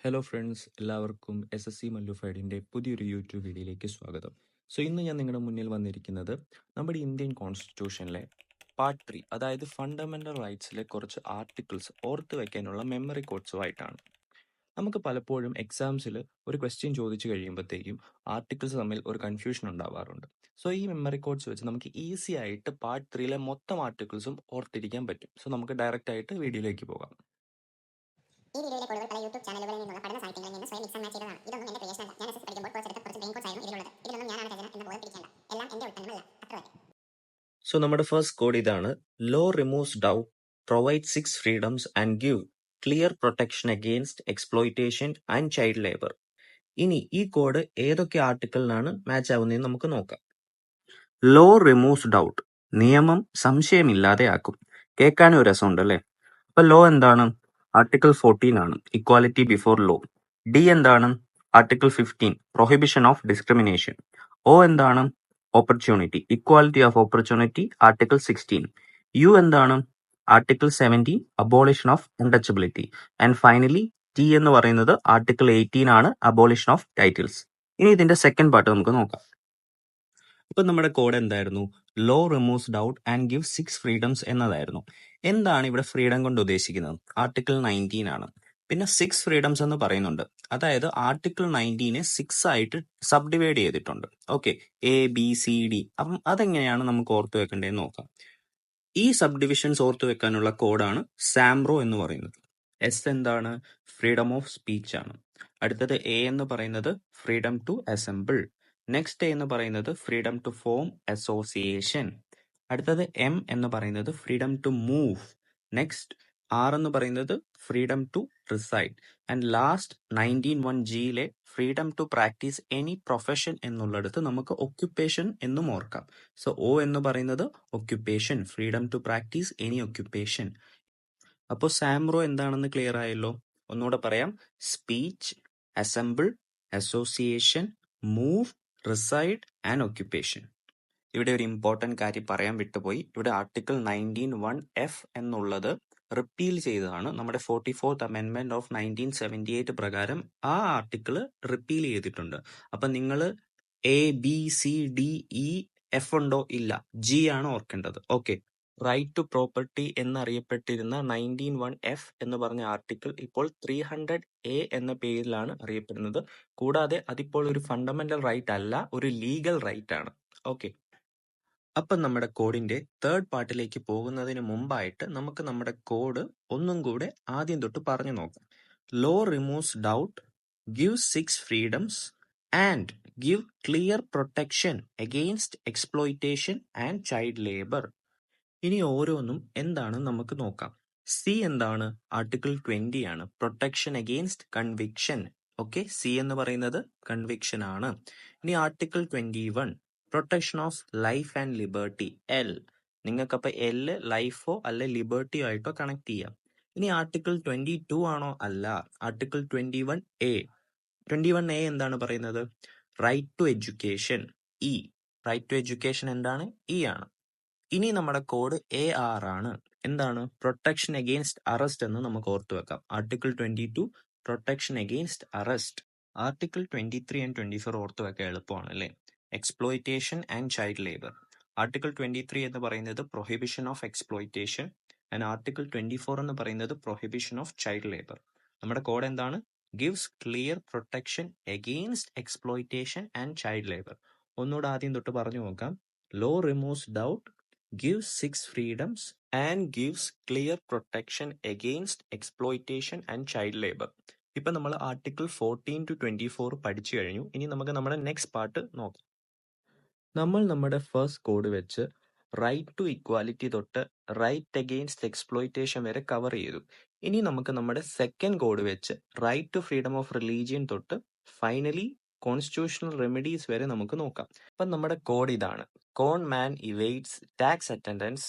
Hello friends, എല്ലാവർക്കും SSC മല്ലുഫൈഡിൻ്റെ പുതിയൊരു YouTube വീഡിയോയിലേക്ക് സ്വാഗതം. ഇന്ന് ഞാൻ നിങ്ങളുടെ മുന്നിൽ വന്നിരിക്കുന്നത് നമ്മുടെ ഇന്ത്യൻ കോൺസ്റ്റിറ്റ്യൂഷനിലെ പാർട്ട് 3, അതായത് ഫണ്ടമെൻ്റൽ റൈറ്റ്സിലെ കുറച്ച് ആർട്ടിക്കിൾസ് ഓർത്ത് വയ്ക്കാനുള്ള മെമ്മറി കോഡ്സുമായിട്ടാണ്. നമുക്ക് പലപ്പോഴും എക്സാംസിൽ ഒരു ക്വസ്റ്റ്യൻ ചോദിച്ചു കഴിയുമ്പോഴത്തേക്കും ആർട്ടിക്കിൾസ് തമ്മിൽ ഒരു കൺഫ്യൂഷൻ ഉണ്ടാവാറുണ്ട്. ഈ മെമ്മറി കോഡ്സ് വെച്ച് നമുക്ക് ഈസി ആയിട്ട് പാർട്ട് 3ലെ മൊത്തം ആർട്ടിക്കിൾസും ഓർത്തിരിക്കാൻ പറ്റും. നമുക്ക് ഡയറക്റ്റ് ആയിട്ട് വീഡിയോയിലേക്ക് പോകാം. ഈ വീഡിയോയിലെ കോഡുകൾ പല യൂട്യൂബ് ചാനലുകളിൽ നിന്നുള്ള പഠന സാഹിത്യങ്ങളിൽ നിന്ന് സ്വയം മിക്സ് ആൻഡ് മാച്ച് ചെയ്തതാണ്. ഇതൊന്നും എന്റെ ക്രിയേഷൻ അല്ല. ഞാൻ SS പഠിക്കുമ്പോൾ കോഴ്സ് എടുത്ത കുറച്ച് ബ്രെയിൻ കോഡ്സ് ആയിരുന്നു ഇതിലുള്ളത്. ഇതിലൊന്നും ഞാനാണ് രചന എന്ന് ബോധം എല്ലാം എന്റെ ഉൽപ്പന്നമല്ല. അത്ര വരെ. നമ്മുടെ ഫസ്റ്റ് കോഡ് ഇതാണ്. Law removes doubt, provide 6 freedoms and give clear protection against exploitation and child labour. ഇനി ഈ കോഡ് ഏതൊക്കെ ആർട്ടിക്കിളിനാണ് മാച്ച് ആവുന്നതെന്ന് നമുക്ക് നോക്കാം. ലോ റിമൂവ്സ് ഡൗട്ട്, നിയമം സംശയമില്ലാതെയാക്കും. കേൾക്കാനും ഒരു രസമുണ്ട് അല്ലേ? അപ്പൊ ലോ എന്താണ്? ആർട്ടിക്കിൾ 14 ആണ്, ഇക്വാലിറ്റി ബിഫോർ ലോ. ഡി എന്താണ്? Article 15, prohibition of discrimination. O എന്താണ്? Opportunity, equality of opportunity, article 16. U എന്താണ്? Article 17, abolition of untouchability. And finally T എന്ന് പറയുന്നത് ആർട്ടിക്കിൾ 18 ആണ്, അബോളിഷൻ ഓഫ് ടൈറ്റിൽസ്. ഇനി ഇതിന്റെ സെക്കൻഡ് പാർട്ട് നമുക്ക് നോക്കാം. ഇപ്പൊ നമ്മുടെ കോഡ് എന്തായിരുന്നു? Law removes doubt and give 6 freedoms എന്നതായിരുന്നു. എന്താണ് ഇവിടെ ഫ്രീഡം കൊണ്ട് ഉദ്ദേശിക്കുന്നത്? ആർട്ടിക്കിൾ 19 ആണ്. പിന്നെ 6 ഫ്രീഡംസ് എന്ന് പറയുന്നുണ്ട്. അതായത് ആർട്ടിക്കിൾ 19 6 ആയിട്ട് സബ് ഡിവൈഡ് ചെയ്തിട്ടുണ്ട്. Okay, ABCD. അപ്പം അതെങ്ങനെയാണ് നമുക്ക് ഓർത്തു വെക്കേണ്ടതെന്ന് നോക്കാം. ഈ സബ് ഡിവിഷൻസ് ഓർത്തു വെക്കാനുള്ള കോഡാണ് സാംബ്രോ എന്ന് പറയുന്നത്. എസ് എന്താണ്? ഫ്രീഡം ഓഫ് സ്പീച്ച് ആണ്. അടുത്തത് എ എന്ന് പറയുന്നത് ഫ്രീഡം ടു അസംബിൾ. നെക്സ്റ്റ് എന്ന് പറയുന്നത് ഫ്രീഡം ടു ഫോം അസോസിയേഷൻ. അടുത്തത് എം എന്ന് പറയുന്നത് freedom to move. Next R എന്ന് പറയുന്നത് freedom to reside. And last 19(1)Gയിലെ freedom to practise any profession എന്നുള്ളിടത്ത് നമുക്ക് ഒക്യുപ്പേഷൻ എന്നും ഓർക്കാം. ഒ എന്ന് പറയുന്നത് occupation, freedom to practise any occupation. അപ്പോൾ സാംബ്രോ എന്താണെന്ന് ക്ലിയർ ആയല്ലോ. ഒന്നുകൂടെ പറയാം. Speech, assemble, association, move, reside and occupation. ഇവിടെ ഒരു ഇമ്പോർട്ടന്റ് കാര്യം പറയാൻ വിട്ടുപോയി. ഇവിടെ ആർട്ടിക്കിൾ 19(1)(f) എന്നുള്ളത് റിപ്പീൽ ചെയ്തതാണ്. നമ്മുടെ 44th അമെൻമെന്റ് ഓഫ് 1978 പ്രകാരം ആ ആർട്ടിക്കിൾ റിപ്പീൽ ചെയ്തിട്ടുണ്ട്. അപ്പൊ നിങ്ങൾ ABCDEF ഉണ്ടോ? ഇല്ല, G ആണ് ഓർക്കേണ്ടത്. ഓക്കെ, റൈറ്റ് ടു പ്രോപ്പർട്ടി എന്നറിയപ്പെട്ടിരുന്ന 19(1)(f) എന്ന് പറഞ്ഞ ആർട്ടിക്കിൾ ഇപ്പോൾ 300A എന്ന പേരിലാണ് അറിയപ്പെടുന്നത്. കൂടാതെ അതിപ്പോൾ ഒരു ഫണ്ടമെന്റൽ റൈറ്റ് അല്ല, ഒരു ലീഗൽ റൈറ്റ് ആണ്. ഓക്കെ, അപ്പം നമ്മുടെ കോഡിന്റെ തേർഡ് പാർട്ടിലേക്ക് പോകുന്നതിന് മുമ്പായിട്ട് നമുക്ക് നമ്മുടെ കോഡ് ഒന്നും കൂടെ ആദ്യം തൊട്ട് പറഞ്ഞു നോക്കാം. Law removes doubt, give 6 freedoms and give clear protection against exploitation and child labour. ഇനി ഓരോന്നും എന്താണെന്ന് നമുക്ക് നോക്കാം. സി എന്താണ്? ആർട്ടിക്കിൾ 20 ആണ്, protection against conviction. Okay, C എന്ന് പറയുന്നത് കൺവിക്ഷൻ ആണ്. ഇനി article 21, protection of life and liberty, L. നിങ്ങൾക്കപ്പോ എല് ലൈഫോ അല്ലെ ലിബർട്ടിയോ ആയിട്ടോ കണക്ട് ചെയ്യാം. ഇനി ആർട്ടിക്കിൾ 22 ആണോ? അല്ല, ആർട്ടിക്കിൾ 21A. 21A എന്താണ് പറയുന്നത്? Right to education, E. Right to education എന്താണ്? ഇ ആണ്. ഇനി നമ്മുടെ കോഡ് AR ആണ്. എന്താണ്? പ്രൊട്ടക്ഷൻ അഗെയിൻസ്റ്റ് അറസ്റ്റ് എന്ന് നമുക്ക് ഓർത്തു വെക്കാം. Article 22, protection against arrest. Article 23 and 24 ഓർത്തു വെക്കാൻ എളുപ്പമാണ് അല്ലേ? Exploitation and child labour. Article 23 എന്ന് പറയുന്നത് prohibition of exploitation and article 24 എന്ന് പറയുന്നത് പ്രൊഹിബിഷൻ ഓഫ് ചൈൽഡ് ലേബർ. നമ്മുടെ കോഡ് എന്താണ്? Gives clear protection against exploitation and child labour. ഒന്നുകൂടെ ആദ്യം തൊട്ട് പറഞ്ഞു നോക്കാം. Law removes doubt, gives 6 freedoms and gives clear protection against exploitation and child labor. ഇപ്പൊ നമ്മൾ ആർട്ടിക്കിൾ 14 to 24 പഠിച്ചു കഴിഞ്ഞു. ഇനി നമുക്ക് നമ്മുടെ നെക്സ്റ്റ് പാർട്ട് നോക്കാം. നമ്മൾ നമ്മുടെ ഫസ്റ്റ് കോഡ് വെച്ച് റൈറ്റ് ടു ഇക്വാലിറ്റി തൊട്ട് റൈറ്റ് അഗെയിൻസ്റ്റ് എക്സ്പ്ലോയിറ്റേഷൻ വരെ കവർ ചെയ്തു. ഇനി നമുക്ക് നമ്മുടെ സെക്കൻഡ് കോഡ് വെച്ച് right to freedom of religion തൊട്ട് ഫൈനലി കോൺസ്റ്റിറ്റ്യൂഷണൽ റെമഡീസ് വരെ നമുക്ക് നോക്കാം. അപ്പം നമ്മുടെ കോഡ് ഇതാണ്. Con man evades tax attendance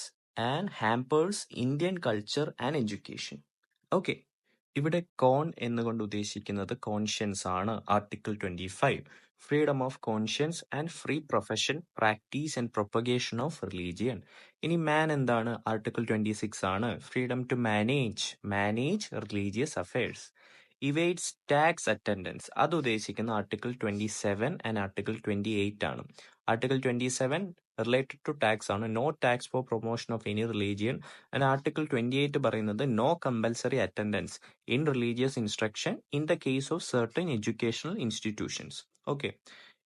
and hampers Indian culture and education. Okay, ഇവിടെ കോൺ എന്നുകൊണ്ട് ഉദ്ദേശിക്കുന്നത് കോൺഷ്യൻസ് ആണ്. Article 25, freedom of conscience and free profession, practice and propagation of religion. ഇനി മാൻ എന്താണ്? ആർട്ടിക്കിൾ 26 ആണ്, freedom to manage religious affairs. Evades tax attendance അത് ഉദ്ദേശിക്കുന്ന article 27 and article 28 ആണ്. ആർട്ടിക്കിൾ 27 റിലേറ്റഡ് ടു ടാക്സ് ആണ്, no tax for promotion of any religion. And article 28 പറയുന്നത് no compulsory attendance in religious instruction in the case of certain educational institutions. Okay,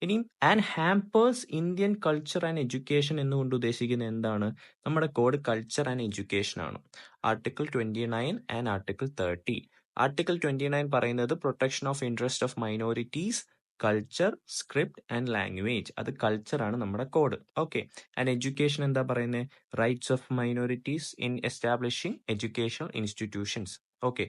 ഇനിയും and hampers Indian culture and education എന്നുകൊണ്ട് ഉദ്ദേശിക്കുന്നത് എന്താണ്? നമ്മുടെ code culture and education ആണ്. Article 29 and article 30. Article 29 പറയുന്നത് protection of interest of minorities, culture, script and language. അത് culture ആണ് നമ്മുടെ കോഡ്. ഓക്കെ, ആൻഡ് എഡ്യൂക്കേഷൻ എന്താ പറയുന്നത്? Rights of minorities in establishing educational institutions. Okay,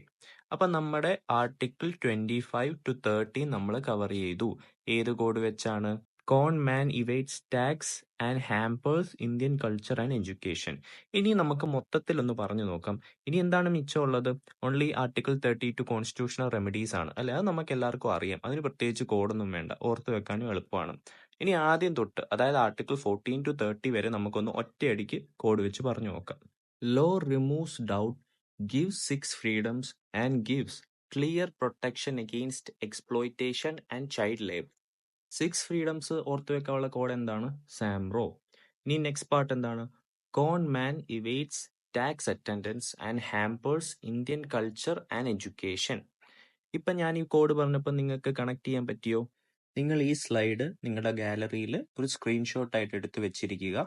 അപ്പൊ നമ്മുടെ ആർട്ടിക്കിൾ 25 to 30 നമ്മൾ കവർ ചെയ്തു. ഏത് കോഡ് വെച്ചാണ്? Con man evades tax and hampers Indian culture and education. ഇനി നമുക്ക് മൊത്തത്തിൽ ഒന്ന് പറഞ്ഞു നോക്കാം. ഇനി എന്താണ് മിച്ചമുള്ളത്? ഓൺലി ആർട്ടിക്കിൾ 32 കോൺസ്റ്റിറ്റ്യൂഷണൽ റെമഡീസ് ആണ് അല്ലെ? അത് നമുക്ക് എല്ലാവർക്കും അറിയാം. അതിന് പ്രത്യേകിച്ച് കോഡൊന്നും വേണ്ട, ഓർത്ത് വെക്കാനും എളുപ്പമാണ്. ഇനി ആദ്യം തൊട്ട്, അതായത് ആർട്ടിക്കിൾ 14 to 30 വരെ നമുക്കൊന്ന് ഒറ്റയടിക്ക് കോഡ് വെച്ച് പറഞ്ഞു നോക്കാം. Law removes doubt, gives 6 freedoms and gives clear protection against exploitation and child labor. 6 freedoms ഓർത്തു വെക്കാനുള്ള കോഡ് എന്താണ്? സാംറോ. ഇനി നെക്സ്റ്റ് പാർട്ട് എന്താണ്? Con man evades tax attendance and hampers Indian culture and education. ഇപ്പം ഞാൻ ഈ കോഡ് പറഞ്ഞപ്പോൾ നിങ്ങൾക്ക് കണക്ട് ചെയ്യാൻ പറ്റിയോ? നിങ്ങൾ ഈ സ്ലൈഡ് നിങ്ങളുടെ ഗാലറിയിൽ ഒരു സ്ക്രീൻഷോട്ട് ആയിട്ട് എടുത്ത് വെച്ചിരിക്കുക.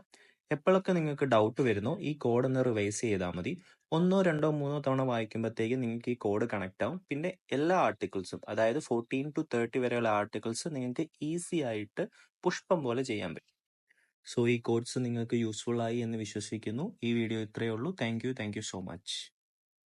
എപ്പോഴൊക്കെ നിങ്ങൾക്ക് ഡൗട്ട് വരുന്നോ ഈ കോഡ് ഒന്ന് റിവൈസ് ചെയ്താൽ മതി. 1, 2, 3 തവണ വായിക്കുമ്പോഴത്തേക്ക് നിങ്ങൾക്ക് ഈ കോഡ് കണക്ട് ആവും. പിന്നെ എല്ലാ ആർട്ടിക്കിൾസും, അതായത് 14 to 30 വരെയുള്ള ആർട്ടിക്കിൾസ് നിങ്ങൾക്ക് ഈസി ആയിട്ട് പുഷ്പം പോലെ ചെയ്യാൻ പറ്റും. സോ ഈ കോഡ്സ് നിങ്ങൾക്ക് യൂസ്ഫുൾ ആയി എന്ന് വിശ്വസിക്കുന്നു. ഈ വീഡിയോ ഇത്രയേ ഉള്ളൂ. Thank you so much.